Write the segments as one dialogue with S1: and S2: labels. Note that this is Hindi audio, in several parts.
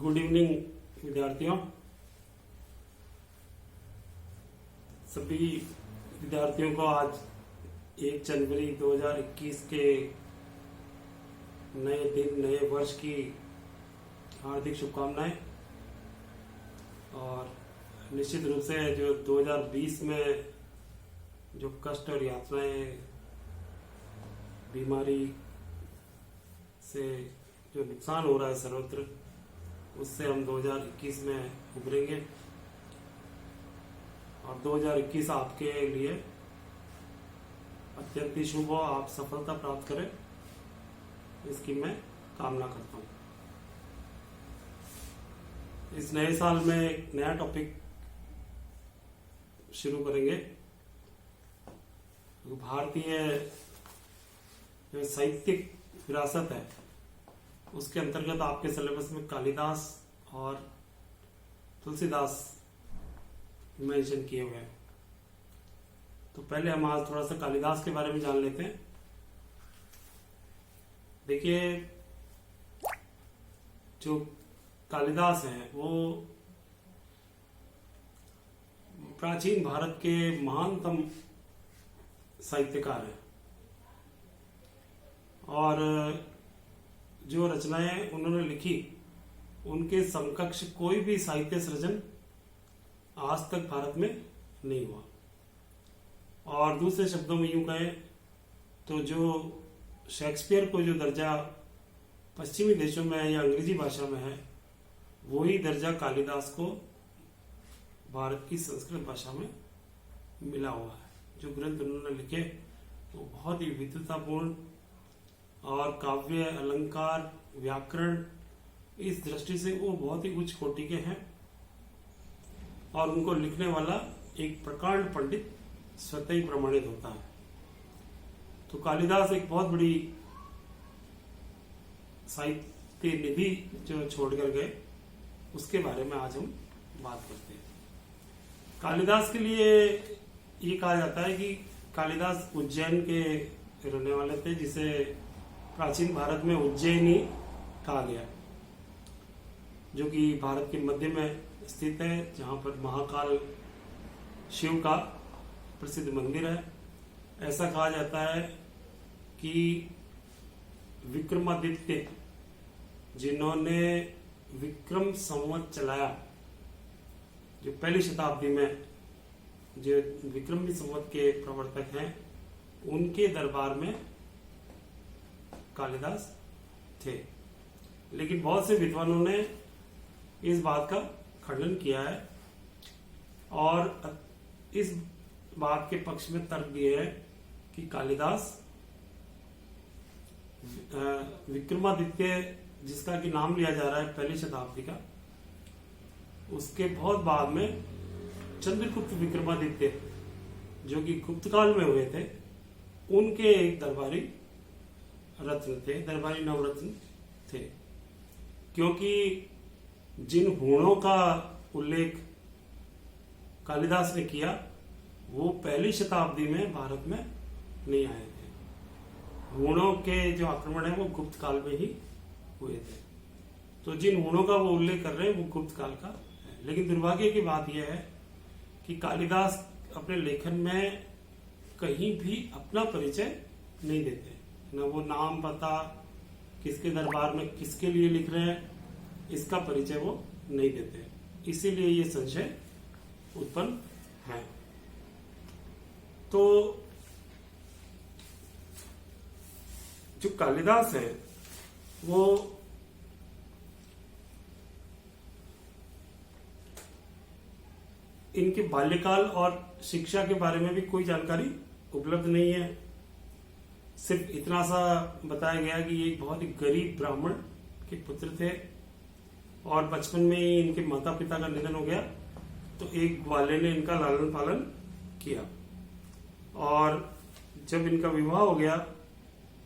S1: गुड इवनिंग विद्यार्थियों। सभी विद्यार्थियों को आज 1 जनवरी 2021 के नए दिन नए वर्ष की हार्दिक शुभकामनाएं। और निश्चित रूप से जो 2020 में जो कष्ट और यातनाएं, बीमारी से जो नुकसान हो रहा है सर्वत्र, उससे हम 2021 में उभरेंगे और 2021 आपके लिए अत्यंत ही शुभ हो, आप सफलता प्राप्त करें, इसकी मैं कामना करता हूं। इस नए साल में एक नया टॉपिक शुरू करेंगे। भारतीय जो साहित्यिक विरासत है उसके अंतर्गत आपके सिलेबस में कालिदास और तुलसीदास मेंशन किए हुए हैं। तो पहले हम आज थोड़ा सा कालिदास के बारे में जान लेते हैं। देखिए, जो कालिदास हैं वो प्राचीन भारत के महानतम साहित्यकार हैं और जो रचनाएं उन्होंने लिखी उनके समकक्ष कोई भी साहित्य सृजन आज तक भारत में नहीं हुआ। और दूसरे शब्दों में यूं कहें तो जो शेक्सपियर को जो दर्जा पश्चिमी देशों में या अंग्रेजी भाषा में है, वही दर्जा कालिदास को भारत की संस्कृत भाषा में मिला हुआ है। जो ग्रंथ उन्होंने लिखे वो बहुत ही विद्वतापूर्ण और काव्य, अलंकार, व्याकरण, इस दृष्टि से वो बहुत ही उच्च कोटि के हैं और उनको लिखने वाला एक प्रकांड पंडित स्वतः ही प्रमाणित होता है। तो कालिदास एक बहुत बड़ी साहित्य निधि जो छोड़कर गए, उसके बारे में आज हम बात करते हैं। कालिदास के लिए ये कहा जाता है कि कालिदास उज्जैन के रहने वाले थे, जिसे प्राचीन भारत में उज्जैनी कहा गया, जो कि भारत के मध्य में स्थित है, जहां पर महाकाल शिव का प्रसिद्ध मंदिर है। ऐसा कहा जाता है कि विक्रमादित्य, जिन्होंने विक्रम संवत चलाया, जो पहली शताब्दी में जो विक्रमी संवत के प्रवर्तक हैं, उनके दरबार में कालिदास थे। लेकिन बहुत से विद्वानों ने इस बात का खंडन किया है और इस बात के पक्ष में तर्क दिए हैं कि कालिदास विक्रमादित्य, जिसका कि नाम लिया जा रहा है पहली शताब्दी का, उसके बहुत बाद में चंद्रगुप्त विक्रमादित्य, जो कि गुप्त काल में हुए थे, उनके एक दरबारी रत्न थे, दरबारी नवरत्न थे। क्योंकि जिन हुणों का उल्लेख कालिदास ने किया वो पहली शताब्दी में भारत में नहीं आए थे। हुणों के जो आक्रमण है वो गुप्त काल में ही हुए थे। तो जिन हुणों का वो उल्लेख कर रहे हैं वो गुप्त काल का है। लेकिन दुर्भाग्य की बात यह है कि कालिदास अपने लेखन में कहीं भी अपना परिचय नहीं देते, न वो नाम, पता, किसके दरबार में किसके लिए लिख रहे हैं, इसका परिचय वो नहीं देते। इसीलिए ये संशय उत्पन्न है। तो जो कालिदास है वो इनके बाल्यकाल और शिक्षा के बारे में भी कोई जानकारी उपलब्ध नहीं है। सिर्फ इतना सा बताया गया कि ये बहुत ही गरीब ब्राह्मण के पुत्र थे और बचपन में ही इनके माता पिता का निधन हो गया, तो एक ग्वाले ने इनका लालन पालन किया। और जब इनका विवाह हो गया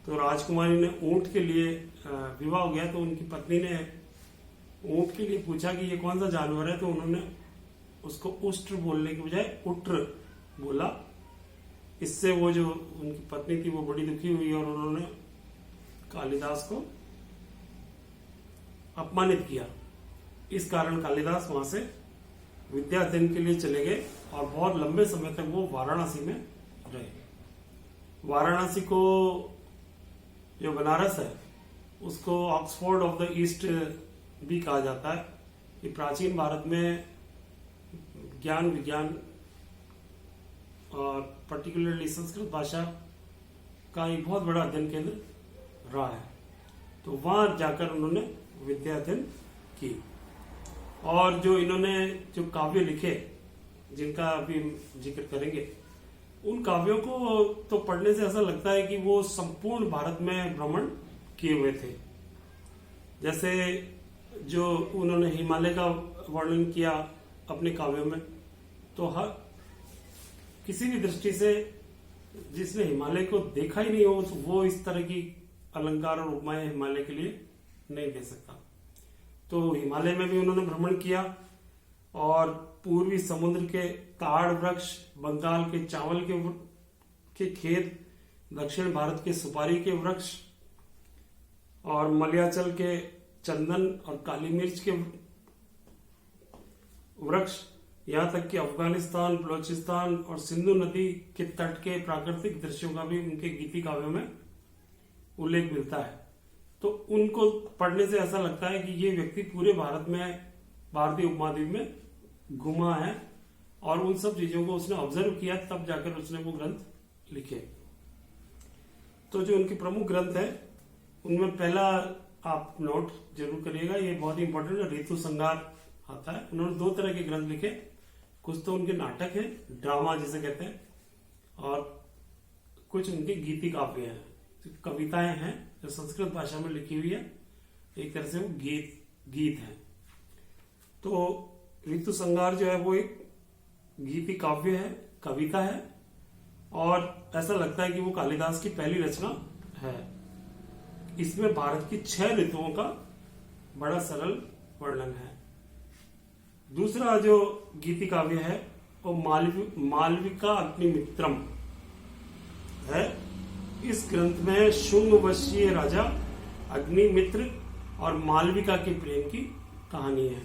S1: तो राजकुमारी ने ऊंट के लिए विवाह हो गया, तो उनकी पत्नी ने ऊंट के लिए पूछा कि ये कौन सा जानवर है, तो उन्होंने उसको उष्ट्र बोलने की बजाय उट्र बोला। इससे वो जो उनकी पत्नी थी वो बड़ी दुखी हुई और उन्होंने कालिदास को अपमानित किया इस कारण कालिदास वहां से विद्या अध्ययन के लिए चले गए और बहुत लंबे समय तक वो वाराणसी में रहे। वाराणसी को, जो बनारस है, उसको ऑक्सफोर्ड ऑफ द ईस्ट भी कहा जाता है। ये प्राचीन भारत में ज्ञान विज्ञान और पर्टिकुलरली संस्कृत भाषा का एक बहुत बड़ा अध्ययन केंद्र रहा है। तो वहां जाकर उन्होंने विद्या अध्ययन की। और जो इन्होंने जो काव्य लिखे, जिनका अभी जिक्र करेंगे, उन काव्यों को तो पढ़ने से ऐसा लगता है कि वो संपूर्ण भारत में भ्रमण किए हुए थे। जैसे जो उन्होंने हिमालय का वर्णन किया अपने काव्यों में, तो हर किसी भी दृष्टि से जिसने हिमालय को देखा ही नहीं हो, तो वो इस तरह की अलंकार और उपमाएं हिमालय के लिए नहीं दे सकता। तो हिमालय में भी उन्होंने भ्रमण किया और पूर्वी समुद्र के ताड़ वृक्ष, बंगाल के चावल के खेत, दक्षिण भारत के सुपारी के वृक्ष और मलयाचल के चंदन और काली मिर्च के वृक्ष, यहां तक कि अफगानिस्तान, बलोचिस्तान और सिंधु नदी के तट के प्राकृतिक दृश्यों का भी उनके गीति काव्यों में उल्लेख मिलता है। तो उनको पढ़ने से ऐसा लगता है कि ये व्यक्ति पूरे भारत में, भारतीय उपमहाद्वीप में घुमा है और उन सब चीजों को उसने ऑब्जर्व किया, तब जाकर उसने वो ग्रंथ लिखे। तो जो उनके प्रमुख ग्रंथ है, उनमें पहला आप नोट जरूर करिएगा, ये बहुत ही इंपॉर्टेंट है, ऋतु संहार आता है। उन्होंने 2 तरह के ग्रंथ लिखे, कुछ तो उनके नाटक है, ड्रामा जिसे कहते हैं, और कुछ उनके गीति काव्य हैं, कविताएं हैं जो संस्कृत भाषा में लिखी हुई है। एक तरह से वो गीत है। तो ऋतु संहार जो है वो एक गीति काव्य है, कविता है, और ऐसा लगता है कि वो कालिदास की पहली रचना है। इसमें भारत की 6 ऋतुओं का बड़ा सरल वर्णन है। दूसरा जो गीति काव्य है वो मालविका अग्निमित्रम है। इस ग्रंथ में शुंग वंशीय राजा अग्निमित्र और मालविका के प्रेम की कहानी है।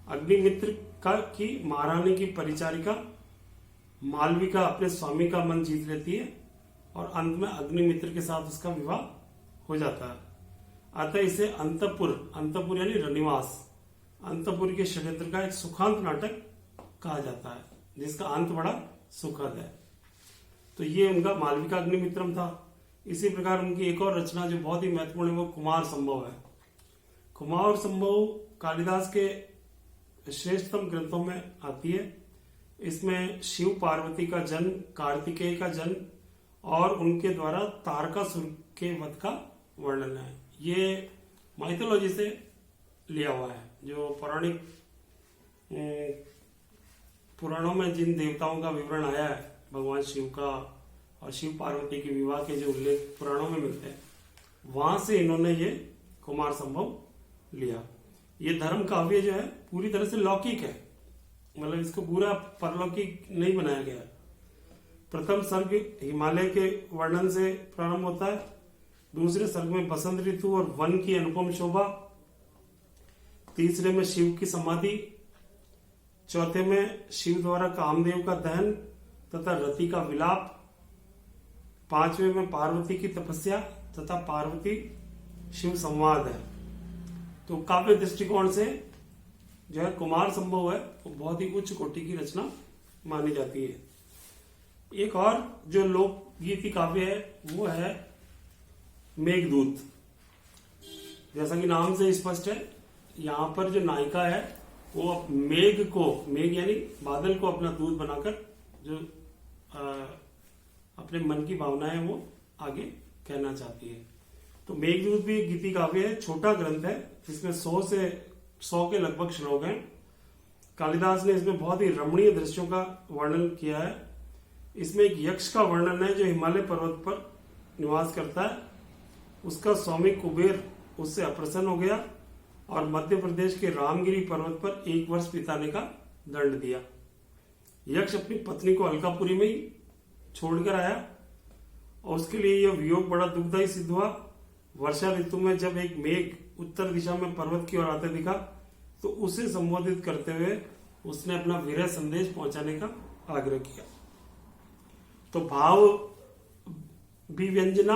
S1: अग्निमित्र की महारानी की परिचारिका मालविका अपने स्वामी का मन जीत लेती है और अंत में अग्निमित्र के साथ उसका विवाह हो जाता है। अतः इसे अंतपुर यानी रनिवास, अंतपुर के षड्यंत्र का एक सुखांत नाटक कहा जाता है, जिसका अंत बड़ा सुखद है। तो ये उनका मालविका अग्निमित्रम था। इसी प्रकार उनकी एक और रचना जो बहुत ही महत्वपूर्ण है वो कुमार संभव है। कुमार संभव कालिदास के श्रेष्ठतम ग्रंथों में आती है। इसमें शिव पार्वती का जन्म, कार्तिकेय का जन्म और उनके द्वारा तारकासुर के वध का वर्णन है। ये माइथोलॉजी से लिया हुआ है। जो पौराणिक पुराणों में जिन देवताओं का विवरण आया है, भगवान शिव का और शिव पार्वती के विवाह के जो उल्लेख पुराणों में मिलते हैं, वहां से इन्होंने ये कुमार संभव लिया। ये धर्म काव्य जो है पूरी तरह से लौकिक है, मतलब इसको पूरा परलौकिक नहीं बनाया गया। प्रथम सर्ग हिमालय के वर्णन से प्रारंभ होता है, दूसरे सर्ग में बसंत ऋतु और वन की अनुपम शोभा, तीसरे में शिव की समाधि, चौथे में शिव द्वारा कामदेव का दहन तथा रति का विलाप, पांचवें में पार्वती की तपस्या तथा पार्वती शिव संवाद है। तो काव्य दृष्टिकोण से जो है कुमार संभव है वो बहुत ही उच्च कोटि की रचना मानी जाती है। एक और जो लोकगीति काव्य है वो है मेघदूत। जैसा कि नाम से स्पष्ट है, यहाँ पर जो नायिका है वो मेघ यानी बादल को अपना दूत बनाकर जो अपने मन की भावनाएं वो आगे कहना चाहती है। तो मेघदूत भी एक गीति काव्य है, छोटा ग्रंथ है, जिसमें 100 के लगभग श्लोक हैं। कालिदास ने इसमें बहुत ही रमणीय दृश्यों का वर्णन किया है। इसमें एक यक्ष का वर्णन है जो हिमालय पर्वत पर निवास करता है। उसका स्वामी कुबेर उससे अप्रसन्न हो गया और मध्य प्रदेश के रामगिरी पर्वत पर 1 वर्ष बिताने का दंड दिया। यक्ष अपनी पत्नी को अलकापुरी में ही छोड़कर आया और उसके लिए यह वियोग बड़ा दुखदायी सिद्ध हुआ। वर्षा ऋतु में जब एक मेघ उत्तर दिशा में पर्वत की ओर आते दिखा
S2: तो उसे संबोधित करते हुए उसने अपना विरह संदेश पहुंचाने का आग्रह किया। तो भाव विव्यंजना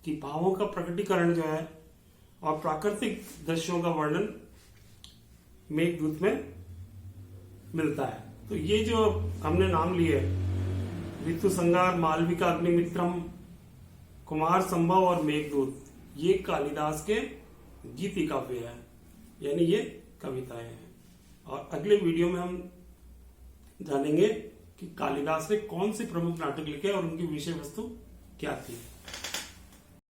S2: की भावों का प्रकटीकरण जो है और प्राकृतिक दृश्यों का वर्णन मेघदूत में मिलता है। तो ये जो हमने नाम लिए ऋतु संगार, मालविका, अग्निमित्रम, कुमार संभव और मेघदूत, ये कालिदास के गीति काव्य है, यानी ये कविताएं हैं। और अगले वीडियो में हम जानेंगे कि कालिदास ने कौन से प्रमुख नाटक लिखे और उनकी विषय वस्तु क्या थी।